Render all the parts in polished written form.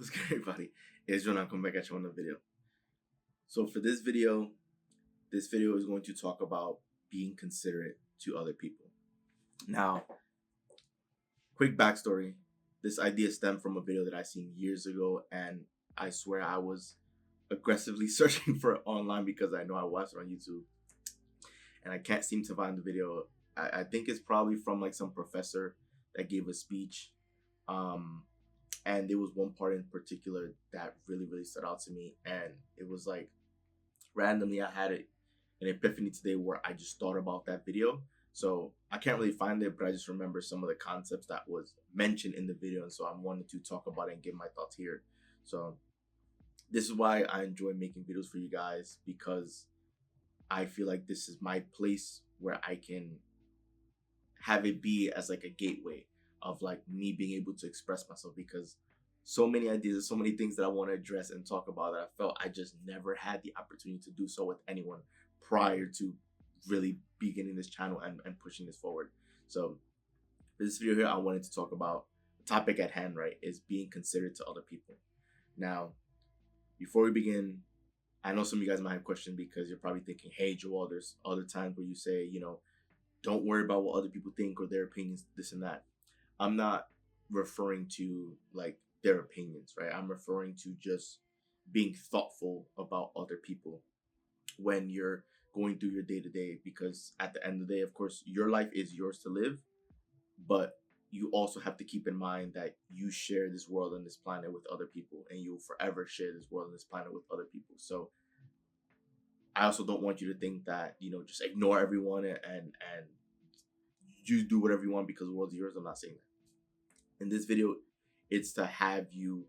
What's good, everybody? It's John. I'll come back at you on the video. So for this video is going to talk about being considerate to other people. Now, quick backstory. This idea stemmed from a video that I seen years ago, and I swear I was aggressively searching for it online because I know I watched it on YouTube, and I can't seem to find the video. I think it's probably from like some professor that gave a speech. And there was one part in particular that really stood out to me, and it was like randomly I had an epiphany today where I just thought about that video. So I can't really find it, but I just remember some of the concepts that was mentioned in the video, and so I wanted to talk about it and give my thoughts here. So this is why I enjoy making videos for you guys, because I feel like this is my place where I can have it be as like a gateway of like me being able to express myself, because so many ideas, so many things that I want to address and talk about that I felt I just never had the opportunity to do so with anyone prior to really beginning this channel and pushing this forward. So for this video here, I wanted to talk about the topic at hand, right? Is being considerate to other people. Now, before we begin, I know some of you guys might have questions because you're probably thinking, hey Joel, there's other times where you say, don't worry about what other people think or their opinions, this and that. I'm not referring to like their opinions, right? I'm referring to just being thoughtful about other people when you're going through your day to day, because at the end of the day, of course, your life is yours to live, but you also have to keep in mind that you share this world and this planet with other people, and you'll forever share this world and this planet with other people. So I also don't want you to think that, just ignore everyone and you do whatever you want because the world's yours. I'm not saying that. In this video, it's to have you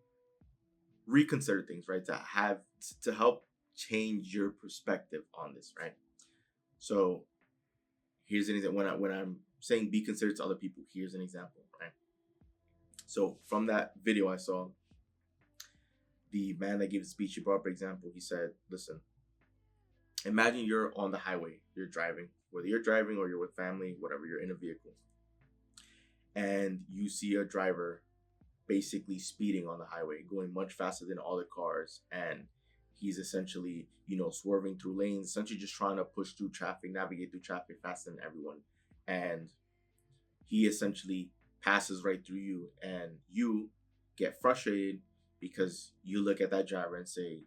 reconsider things, right? To help change your perspective on this, right? So here's an example. When I'm saying be considerate to other people, here's an example, right? So from that video I saw, the man that gave the speech, he brought up an example. He said, listen, imagine you're on the highway, you're driving, whether you're driving or you're with family, whatever, you're in a vehicle, and you see a driver basically speeding on the highway, going much faster than all the cars, and he's essentially, swerving through lanes, essentially just trying to push through traffic, navigate through traffic faster than everyone. And he essentially passes right through you, and you get frustrated because you look at that driver and say,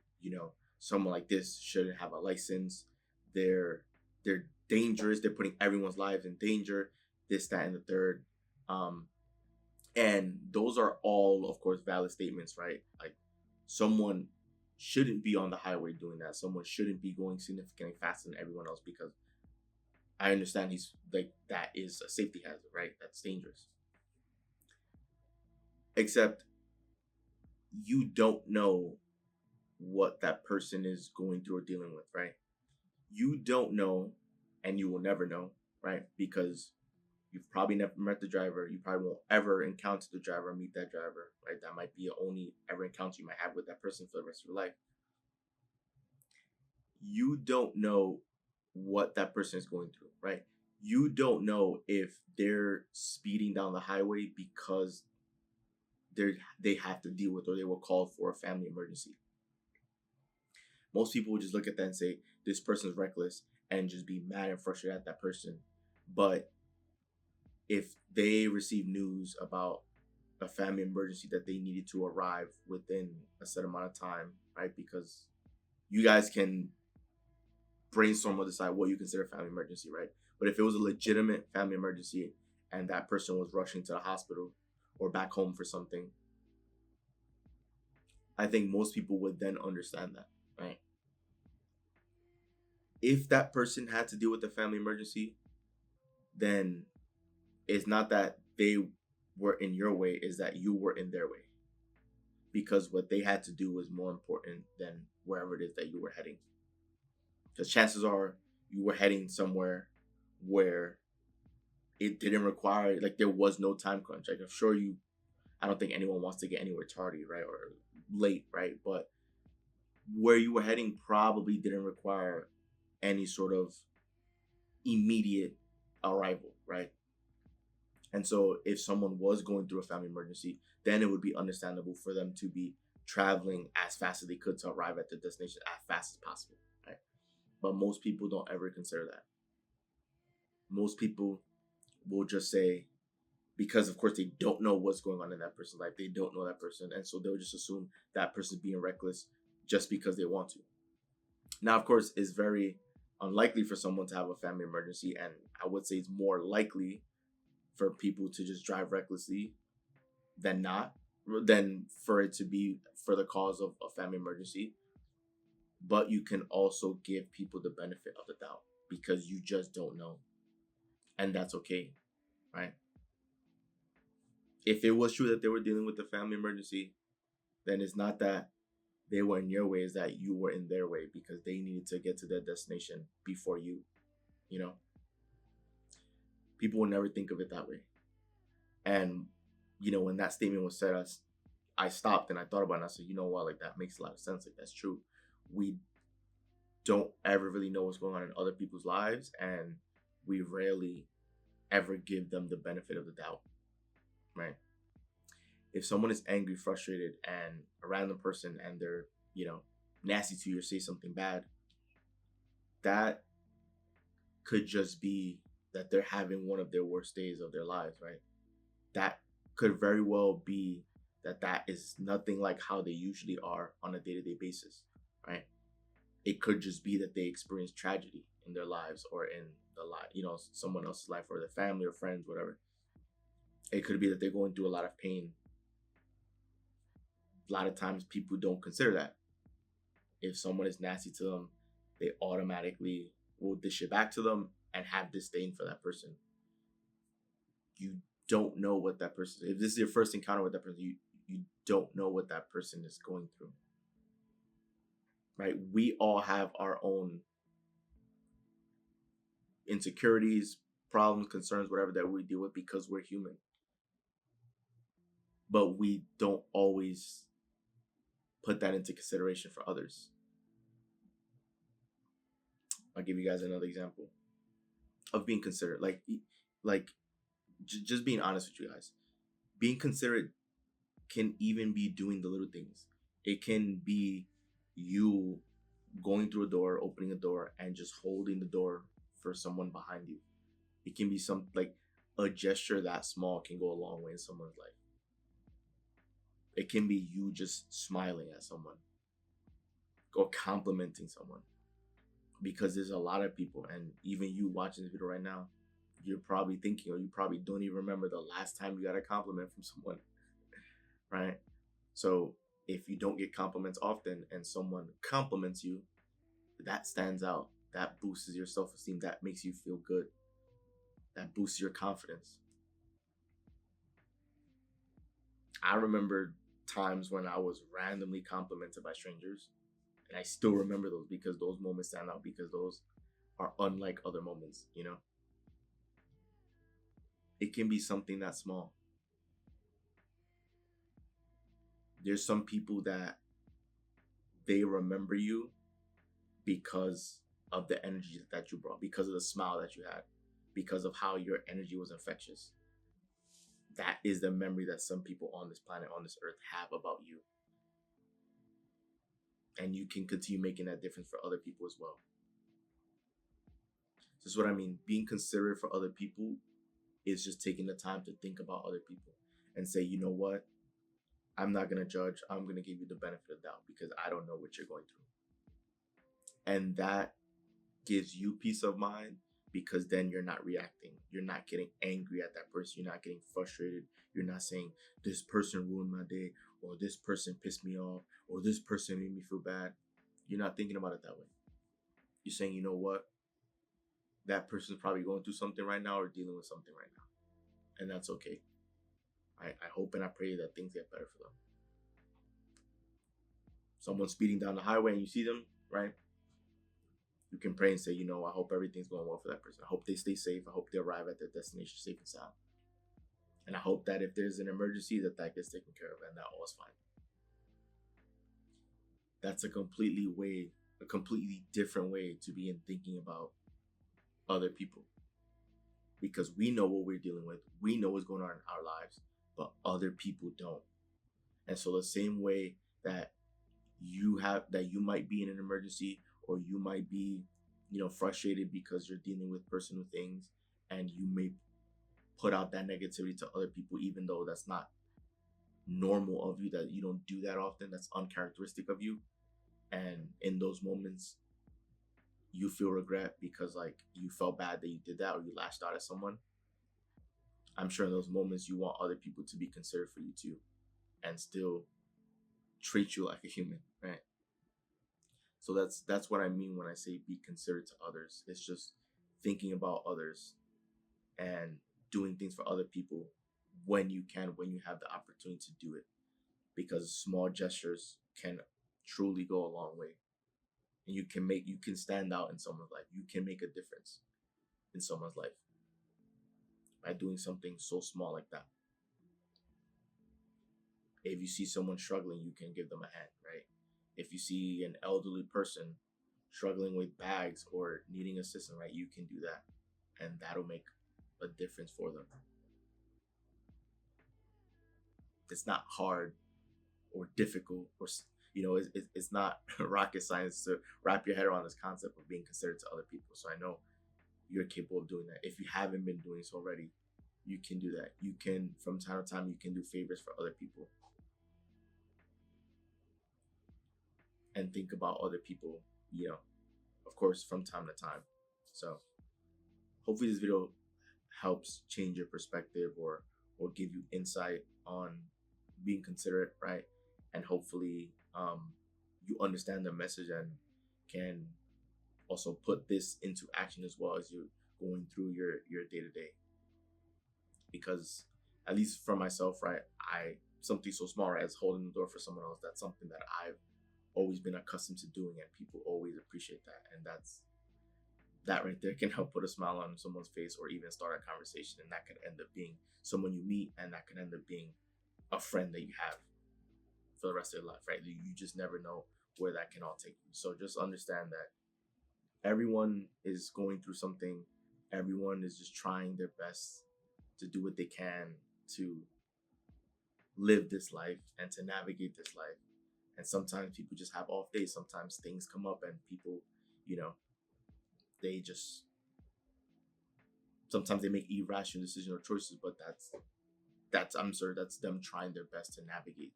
someone like this shouldn't have a license. They're dangerous. They're putting everyone's lives in danger. This, that, and the third. And those are all, of course, valid statements, right? Like, someone shouldn't be on the highway doing that. Someone shouldn't be going significantly faster than everyone else, because I understand he's like, that is a safety hazard, right? That's dangerous. Except you don't know what that person is going through or dealing with, right? You don't know, and you will never know, right? Because you've probably never met the driver. You probably won't ever encounter the driver or meet that driver, right? That might be the only ever encounter you might have with that person for the rest of your life. You don't know what that person is going through, right? You don't know if they're speeding down the highway because they have to deal with, or they were called for a family emergency. Most people would just look at that and say, this person's reckless, and just be mad and frustrated at that person. But if they receive news about a family emergency that they needed to arrive within a set amount of time, right? Because you guys can brainstorm or decide what you consider a family emergency, right? But if it was a legitimate family emergency and that person was rushing to the hospital or back home for something, I think most people would then understand that, right? If that person had to deal with a family emergency, then it's not that they were in your way, is that you were in their way, because what they had to do was more important than wherever it is that you were heading. Because chances are you were heading somewhere where it didn't require, like, there was no time crunch. Like, I'm sure I don't think anyone wants to get anywhere tardy, right, or late, right? But where you were heading probably didn't require any sort of immediate arrival, right? And so if someone was going through a family emergency, then it would be understandable for them to be traveling as fast as they could to arrive at the destination as fast as possible, right? But most people don't ever consider that. Most people will just say, because of course they don't know what's going on in that person's life, they don't know that person, and so they'll just assume that person's being reckless just because they want to. Now, of course, it's very unlikely for someone to have a family emergency, and I would say it's more likely for people to just drive recklessly than not, than for it to be for the cause of a family emergency. But you can also give people the benefit of the doubt because you just don't know, and that's okay, right? If it was true that they were dealing with a family emergency, then it's not that they were in your way, it's that you were in their way because they needed to get to their destination before you, you know? People will never think of it that way. And, when that statement was said, I stopped and I thought about it and I said, you know what, like that makes a lot of sense. Like that's true. We don't ever really know what's going on in other people's lives, and we rarely ever give them the benefit of the doubt, right? If someone is angry, frustrated, and a random person and they're, nasty to you or say something bad, that could just be that they're having one of their worst days of their lives, right? That could very well be that is nothing like how they usually are on a day-to-day basis, right? It could just be that they experience tragedy in their lives or in the life, someone else's life or their family or friends, whatever. It could be that they're going through a lot of pain. A lot of times people don't consider that. If someone is nasty to them, they automatically will dish it back to them and have disdain for that person. You don't know what that person, if this is your first encounter with that person, you don't know what that person is going through, right? We all have our own insecurities, problems, concerns, whatever that we deal with because we're human. But we don't always put that into consideration for others. I'll give you guys another example of being considerate. Just being honest with you guys. Being considerate can even be doing the little things. It can be you going through a door, opening a door, and just holding the door for someone behind you. It can be a gesture that small can go a long way in someone's life. It can be you just smiling at someone or complimenting someone. Because there's a lot of people, and even you watching this video right now, you're probably thinking, or you probably don't even remember the last time you got a compliment from someone, right? So if you don't get compliments often and someone compliments you, that stands out. That boosts your self-esteem. That makes you feel good. That boosts your confidence. I remember times when I was randomly complimented by strangers, and I still remember those because those moments stand out because those are unlike other moments, It can be something that small. There's some people that they remember you because of the energy that you brought, because of the smile that you had, because of how your energy was infectious. That is the memory that some people on this planet, on this earth, have about you. And you can continue making that difference for other people as well. This is what I mean. Being considerate for other people is just taking the time to think about other people and say, you know what? I'm not going to judge. I'm going to give you the benefit of the doubt because I don't know what you're going through. And that gives you peace of mind because then you're not reacting. You're not getting angry at that person. You're not getting frustrated. You're not saying, this person ruined my day, or this person pissed me off, or this person made me feel bad. You're not thinking about it that way. You're saying, you know what? That person's probably going through something right now or dealing with something right now. And that's okay. I hope and I pray that things get better for them. Someone's speeding down the highway and you see them, right? You can pray and say, I hope everything's going well for that person. I hope they stay safe. I hope they arrive at their destination safe and sound. And I hope that if there's an emergency, that gets taken care of and that all is fine. That's a completely different way to be in thinking about other people. Because we know what we're dealing with. We know what's going on in our lives, but other people don't. And so the same way that you might be in an emergency, or you might be, frustrated because you're dealing with personal things, and you may put out that negativity to other people, even though that's not normal of you, that you don't do that often, that's uncharacteristic of you. And in those moments, you feel regret because like you felt bad that you did that, or you lashed out at someone. I'm sure in those moments you want other people to be considerate for you too, and still treat you like a human, right? So that's what I mean when I say be considerate to others. It's just thinking about others and doing things for other people when you can, when you have the opportunity to do it, because small gestures can truly go a long way, and you can stand out in someone's life. You can make a difference in someone's life by doing something so small like that. If you see someone struggling, you can give them a hand, right? If you see an elderly person struggling with bags or needing assistance, right, you can do that, and that'll make a difference for them. It's not hard or difficult, or it's not rocket science to wrap your head around this concept of being considerate to other people. So I know you're capable of doing that. If you haven't been doing so already, you can do that. You can, from time to time, you can do favors for other people and think about other people, of course, from time to time. So hopefully this video helps change your perspective, or give you insight on being considerate, right? And hopefully you understand the message and can also put this into action as well as you're going through your day-to-day. Because at least for myself, right, I something so small, right, as holding the door for someone else, that's something that I've always been accustomed to doing, and people always appreciate that. And that right there can help put a smile on someone's face, or even start a conversation, and that could end up being someone you meet, and that could end up being a friend that you have for the rest of your life, right? You just never know where that can all take you. So just understand that everyone is going through something. Everyone is just trying their best to do what they can to live this life and to navigate this life. And sometimes people just have off days. Sometimes things come up and people, you know, they just sometimes they make irrational decisions or choices, but that's I'm sure that's them trying their best to navigate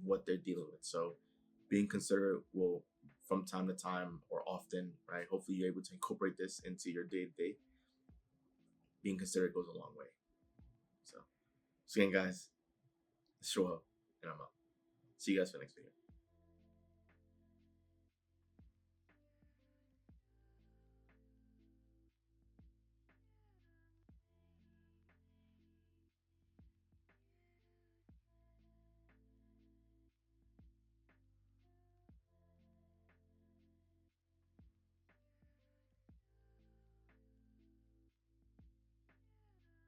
what they're dealing with. So being considerate will, from time to time or often, right? Hopefully you're able to incorporate this into your day to day. Being considerate goes a long way. So again, guys, it's Show Up, and I'm out. See you guys for the next video.